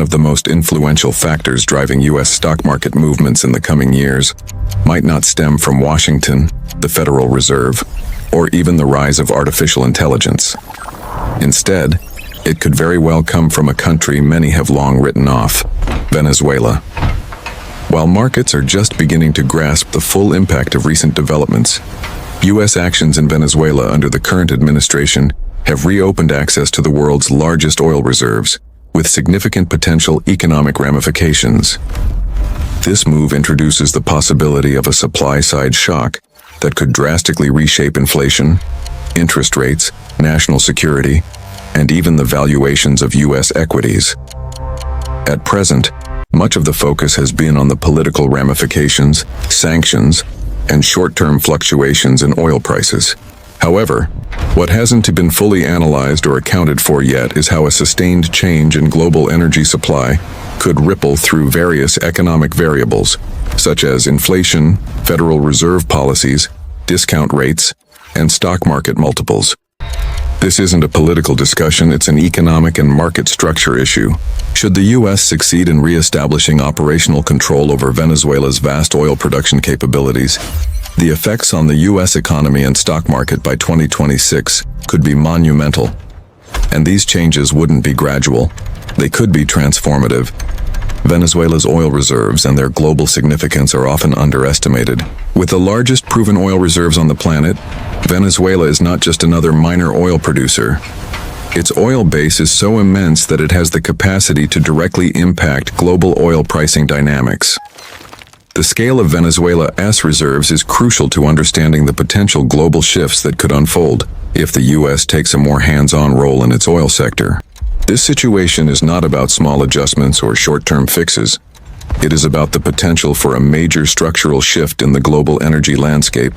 of the most influential factors driving U.S. stock market movements in the coming years might not stem from Washington, the Federal Reserve, or even the rise of artificial intelligence. Instead, it could very well come from a country many have long written off, Venezuela. While markets are just beginning to grasp the full impact of recent developments, U.S. actions in Venezuela under the current administration have reopened access to the world's largest oil reserves, with significant potential economic ramifications. This move introduces the possibility of a supply-side shock that could drastically reshape inflation, interest rates, national security, and even the valuations of U.S. equities. At present, much of the focus has been on the political ramifications, sanctions, and short-term fluctuations in oil prices. However, what hasn't been fully analyzed or accounted for yet is how a sustained change in global energy supply could ripple through various economic variables, such as inflation, Federal Reserve policies, discount rates, and stock market multiples. This isn't a political discussion, it's an economic and market structure issue. Should the U.S. succeed in re-establishing operational control over Venezuela's vast oil production capabilities, the effects on the U.S. economy and stock market by 2026 could be monumental. And these changes wouldn't be gradual. They could be transformative. Venezuela's oil reserves and their global significance are often underestimated. With the largest proven oil reserves on the planet, Venezuela is not just another minor oil producer. Its oil base is so immense that it has the capacity to directly impact global oil pricing dynamics. The scale of Venezuela's reserves is crucial to understanding the potential global shifts that could unfold if the U.S. takes a more hands-on role in its oil sector. This situation is not about small adjustments or short-term fixes. It is about the potential for a major structural shift in the global energy landscape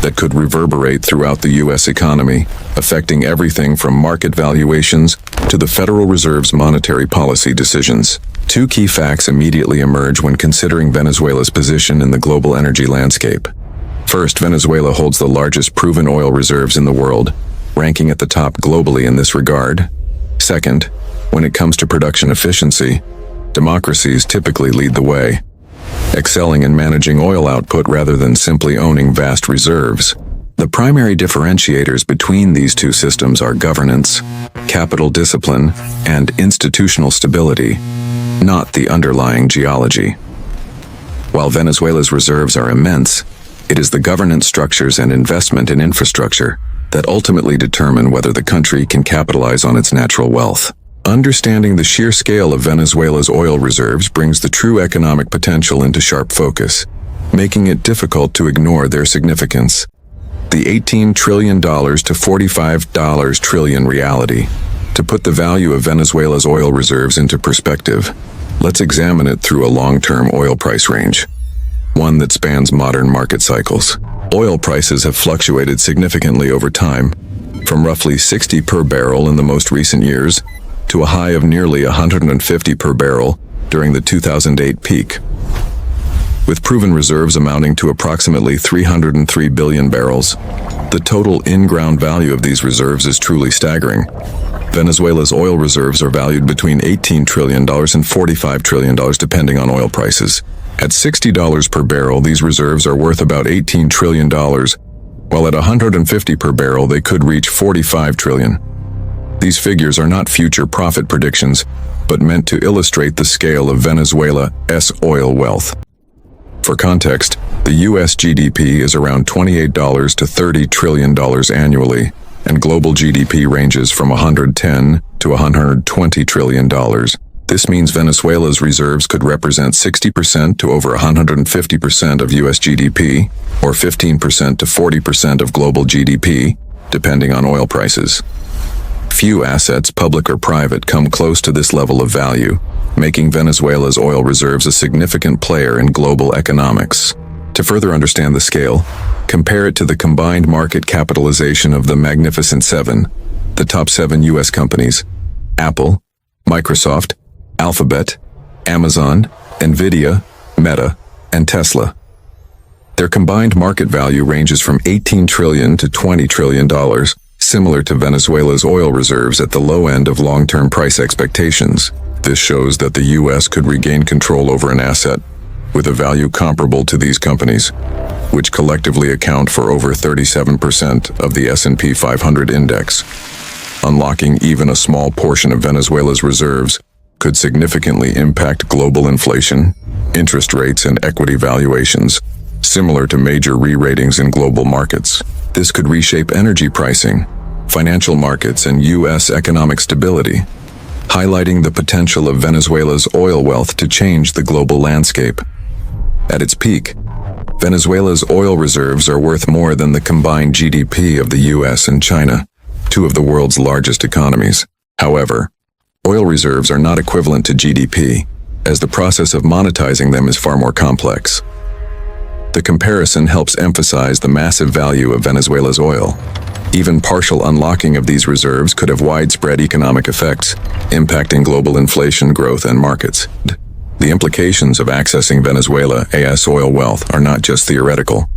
that could reverberate throughout the U.S. economy, affecting everything from market valuations to the Federal Reserve's monetary policy decisions. Two key facts immediately emerge when considering Venezuela's position in the global energy landscape. First, Venezuela holds the largest proven oil reserves in the world, ranking at the top globally in this regard. Second, when it comes to production efficiency, democracies typically lead the way, excelling in managing oil output rather than simply owning vast reserves. The primary differentiators between these two systems are governance, capital discipline, and institutional stability, not the underlying geology. While Venezuela's reserves are immense, it is the governance structures and investment in infrastructure that ultimately determine whether the country can capitalize on its natural wealth. Understanding the sheer scale of Venezuela's oil reserves brings the true economic potential into sharp focus, making it difficult to ignore their significance. The $18 trillion to $45 trillion reality. To put the value of Venezuela's oil reserves into perspective, let's examine it through a long-term oil price range, one that spans modern market cycles. Oil prices have fluctuated significantly over time, from roughly $60 per barrel in the most recent years to a high of nearly $150 per barrel during the 2008 peak. With proven reserves amounting to approximately 303 billion barrels, the total in-ground value of these reserves is truly staggering. Venezuela's oil reserves are valued between $18 trillion and $45 trillion depending on oil prices. At $60 per barrel, these reserves are worth about $18 trillion, while at $150 per barrel they could reach $45 trillion. These figures are not future profit predictions, but meant to illustrate the scale of Venezuela's oil wealth. For context, the U.S. GDP is around $28 to $30 trillion annually, and global GDP ranges from $110 to $120 trillion. This means Venezuela's reserves could represent 60% to over 150% of U.S. GDP, or 15% to 40% of global GDP, depending on oil prices. Few assets, public or private, come close to this level of value, making Venezuela's oil reserves a significant player in global economics. To further understand the scale, compare it to the combined market capitalization of the Magnificent Seven, the top 7 U.S. companies: Apple, Microsoft, Alphabet, Amazon, Nvidia, Meta, and Tesla. Their combined market value ranges from $18 trillion to $20 trillion, similar to Venezuela's oil reserves at the low end of long-term price expectations. This shows that the US could regain control over an asset with a value comparable to these companies, which collectively account for over 37% of the S&P 500 index. Unlocking even a small portion of Venezuela's reserves could significantly impact global inflation, interest rates, and equity valuations, similar to major re-ratings in global markets. This could reshape energy pricing, financial markets, and U.S. economic stability, highlighting the potential of Venezuela's oil wealth to change the global landscape. At its peak, Venezuela's oil reserves are worth more than the combined GDP of the U.S. and China, two of the world's largest economies. However, oil reserves are not equivalent to GDP, as the process of monetizing them is far more complex. The comparison helps emphasize the massive value of Venezuela's oil. Even partial unlocking of these reserves could have widespread economic effects, impacting global inflation, growth, and markets. The implications of accessing Venezuela's oil wealth are not just theoretical.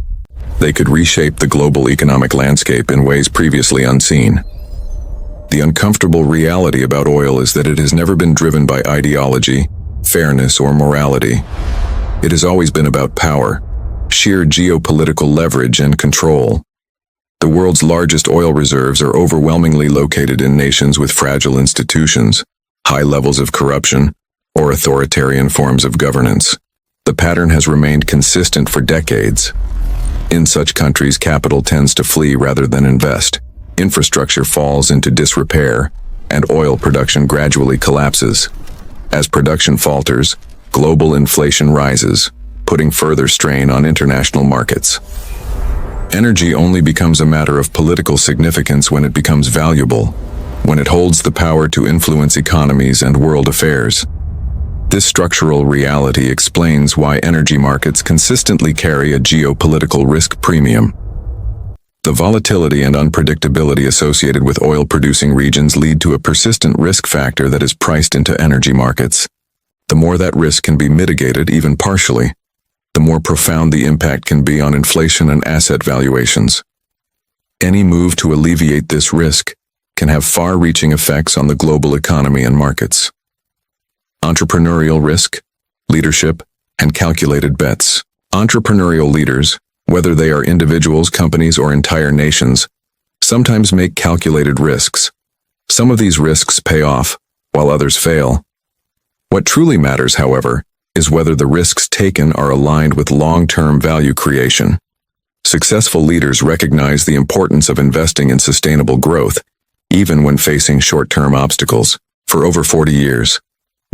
They could reshape the global economic landscape in ways previously unseen. The uncomfortable reality about oil is that it has never been driven by ideology, fairness, or morality. It has always been about power, sheer geopolitical leverage, and control. The world's largest oil reserves are overwhelmingly located in nations with fragile institutions, high levels of corruption, or authoritarian forms of governance. The pattern has remained consistent for decades. In such countries, capital tends to flee rather than invest. Infrastructure falls into disrepair, and oil production gradually collapses. As production falters, global inflation rises, putting further strain on international markets. Energy only becomes a matter of political significance when it becomes valuable, when it holds the power to influence economies and world affairs. This structural reality explains why energy markets consistently carry a geopolitical risk premium. The volatility and unpredictability associated with oil-producing regions lead to a persistent risk factor that is priced into energy markets. The more that risk can be mitigated, even partially, the more profound the impact can be on inflation and asset valuations. Any move to alleviate this risk can have far-reaching effects on the global economy and markets. Entrepreneurial risk, leadership, and calculated bets. Entrepreneurial leaders, whether they are individuals, companies, or entire nations, sometimes make calculated risks. Some of these risks pay off, while others fail. What truly matters, however, is whether the risks taken are aligned with long-term value creation. Successful leaders recognize the importance of investing in sustainable growth, even when facing short-term obstacles. For over 40 years,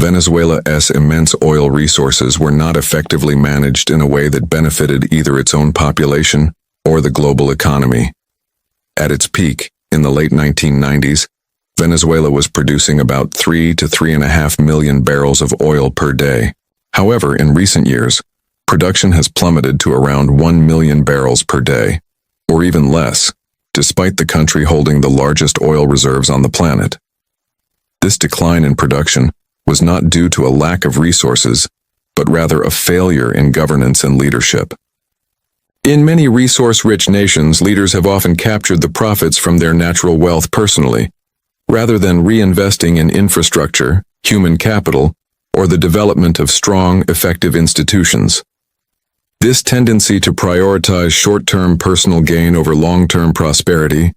Venezuela's immense oil resources were not effectively managed in a way that benefited either its own population or the global economy. At its peak, in the late 1990s, Venezuela was producing about 3 to 3.5 million barrels of oil per day. However, in recent years, production has plummeted to around 1 million barrels per day, or even less, despite the country holding the largest oil reserves on the planet. This decline in production was not due to a lack of resources, but rather a failure in governance and leadership. In many resource-rich nations, leaders have often captured the profits from their natural wealth personally, rather than reinvesting in infrastructure, human capital, or the development of strong, effective institutions. This tendency to prioritize short-term personal gain over long-term prosperity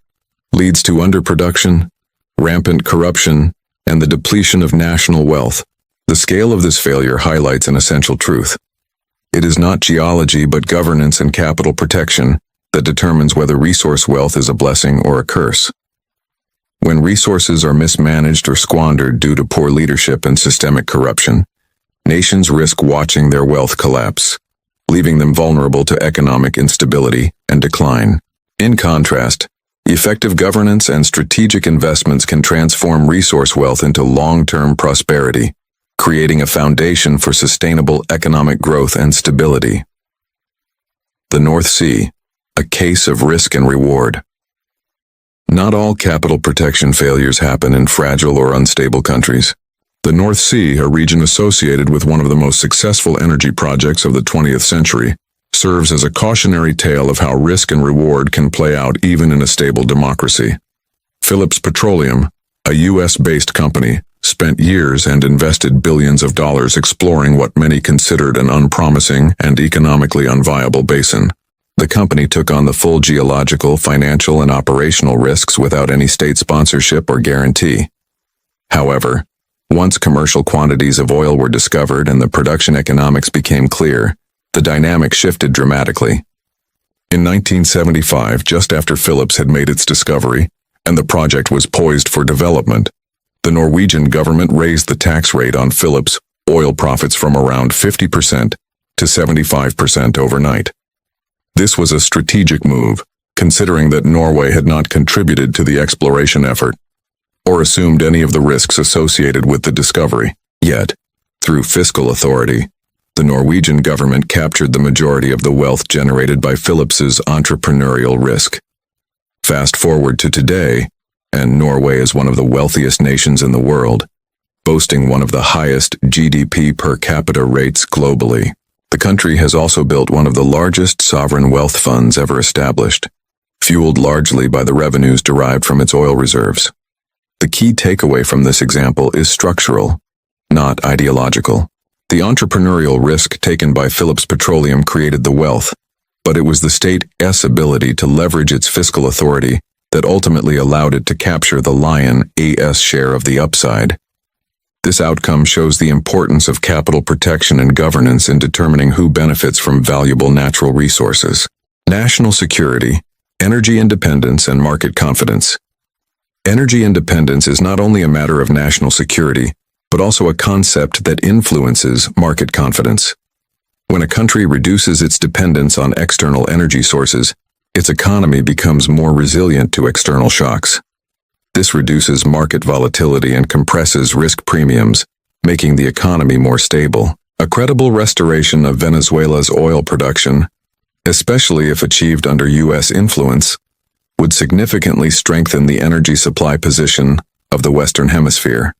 leads to underproduction, rampant corruption, and the depletion of national wealth. The scale of this failure highlights an essential truth. It is not geology but governance and capital protection that determines whether resource wealth is a blessing or a curse. When resources are mismanaged or squandered due to poor leadership and systemic corruption, nations risk watching their wealth collapse, leaving them vulnerable to economic instability and decline. In contrast, effective governance and strategic investments can transform resource wealth into long-term prosperity, creating a foundation for sustainable economic growth and stability. The North Sea, a case of risk and reward. Not all capital protection failures happen in fragile or unstable countries. The North Sea, a region associated with one of the most successful energy projects of the 20th century, serves as a cautionary tale of how risk and reward can play out even in a stable democracy. Phillips Petroleum, a U.S.-based company, spent years and invested billions of dollars exploring what many considered an unpromising and economically unviable basin. The company took on the full geological, financial, and operational risks without any state sponsorship or guarantee. However, once commercial quantities of oil were discovered and the production economics became clear, the dynamic shifted dramatically. In 1975, just after Phillips had made its discovery, and the project was poised for development, the Norwegian government raised the tax rate on Phillips' oil profits from around 50% to 75% overnight. This was a strategic move, considering that Norway had not contributed to the exploration effort, or assumed any of the risks associated with the discovery. Yet, through fiscal authority, the Norwegian government captured the majority of the wealth generated by Phillips's entrepreneurial risk. Fast forward to today, and Norway is one of the wealthiest nations in the world, boasting one of the highest GDP per capita rates globally. The country has also built one of the largest sovereign wealth funds ever established, fueled largely by the revenues derived from its oil reserves. The key takeaway from this example is structural, not ideological. The entrepreneurial risk taken by Phillips Petroleum created the wealth, but it was the state's ability to leverage its fiscal authority that ultimately allowed it to capture the lion's share of the upside. This outcome shows the importance of capital protection and governance in determining who benefits from valuable natural resources. National security, energy independence, and market confidence. Energy independence is not only a matter of national security, but also a concept that influences market confidence. When a country reduces its dependence on external energy sources, its economy becomes more resilient to external shocks. This reduces market volatility and compresses risk premiums, making the economy more stable. A credible restoration of Venezuela's oil production, especially if achieved under U.S. influence, would significantly strengthen the energy supply position of the Western Hemisphere.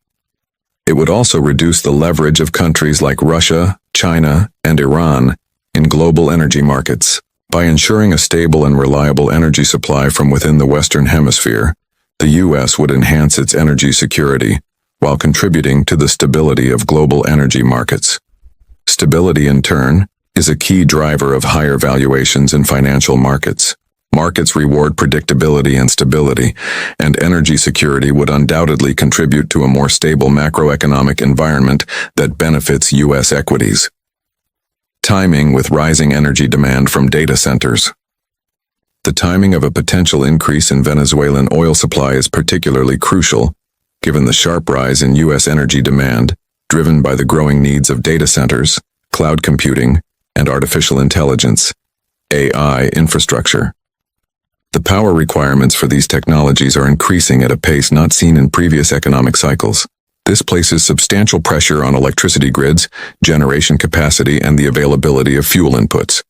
It would also reduce the leverage of countries like Russia, China, and Iran in global energy markets. By ensuring a stable and reliable energy supply from within the Western Hemisphere, the U.S. would enhance its energy security while contributing to the stability of global energy markets. Stability, in turn, is a key driver of higher valuations in financial markets. Markets reward predictability and stability, and energy security would undoubtedly contribute to a more stable macroeconomic environment that benefits U.S. equities. Timing with rising energy demand from data centers. The timing of a potential increase in Venezuelan oil supply is particularly crucial, given the sharp rise in U.S. energy demand, driven by the growing needs of data centers, cloud computing, and artificial intelligence, AI infrastructure. The power requirements for these technologies are increasing at a pace not seen in previous economic cycles. This places substantial pressure on electricity grids, generation capacity, and the availability of fuel inputs.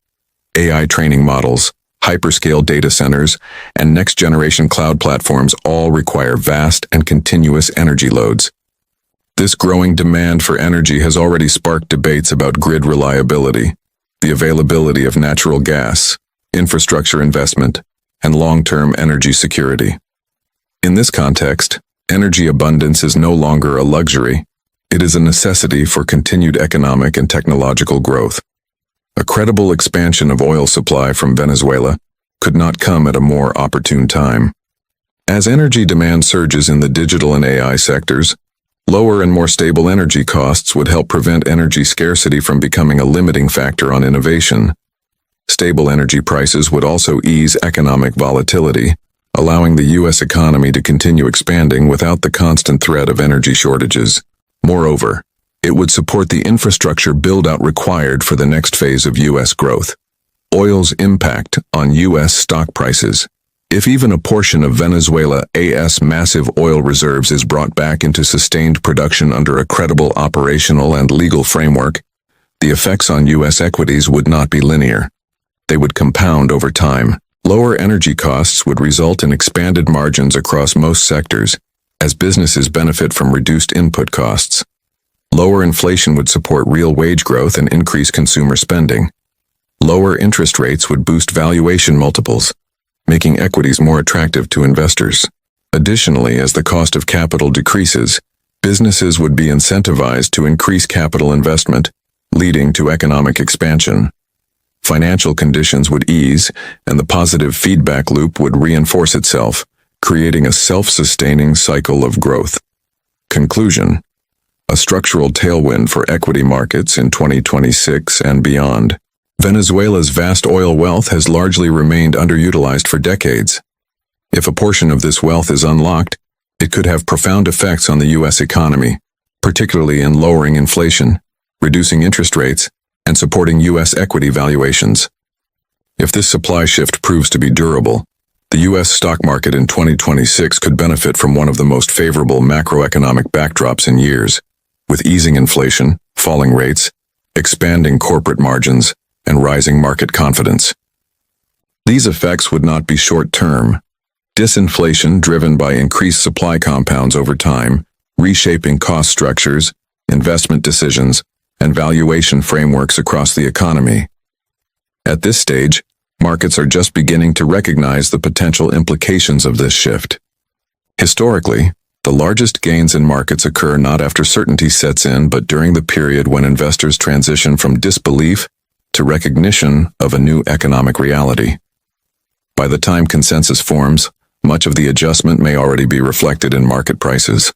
AI training models, hyperscale data centers, and next-generation cloud platforms all require vast and continuous energy loads. This growing demand for energy has already sparked debates about grid reliability, the availability of natural gas, infrastructure investment, and long-term energy security. In this context, energy abundance is no longer a luxury. It is a necessity for continued economic and technological growth. A credible expansion of oil supply from Venezuela could not come at a more opportune time. As energy demand surges in the digital and AI sectors, lower and more stable energy costs would help prevent energy scarcity from becoming a limiting factor on innovation. Stable energy prices would also ease economic volatility, allowing the U.S. economy to continue expanding without the constant threat of energy shortages. Moreover, it would support the infrastructure build-out required for the next phase of U.S. growth. Oil's impact on U.S. stock prices. If even a portion of Venezuela's massive oil reserves is brought back into sustained production under a credible operational and legal framework, the effects on U.S. equities would not be linear. They would compound over time. Lower energy costs would result in expanded margins across most sectors, as businesses benefit from reduced input costs. Lower inflation would support real wage growth and increase consumer spending. Lower interest rates would boost valuation multiples, making equities more attractive to investors. Additionally, as the cost of capital decreases, Businesses would be incentivized to increase capital investment, leading to economic expansion. Financial conditions would ease, and the positive feedback loop would reinforce itself, creating a self-sustaining cycle of growth. Conclusion: a structural tailwind for equity markets in 2026 and beyond. Venezuela's vast oil wealth has largely remained underutilized for decades. If a portion of this wealth is unlocked, it could have profound effects on the U.S. economy, particularly in lowering inflation, reducing interest rates, and supporting U.S. equity valuations. If this supply shift proves to be durable, the U.S. stock market in 2026 could benefit from one of the most favorable macroeconomic backdrops in years, with easing inflation, falling rates, expanding corporate margins, and rising market confidence. These effects would not be short-term. Disinflation driven by increased supply compounds over time, reshaping cost structures, investment decisions, and valuation frameworks across the economy. At this stage, markets are just beginning to recognize the potential implications of this shift. Historically, the largest gains in markets occur not after certainty sets in, but during the period when investors transition from disbelief to recognition of a new economic reality. By the time consensus forms, much of the adjustment may already be reflected in market prices,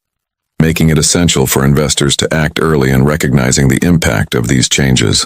making it essential for investors to act early in recognizing the impact of these changes.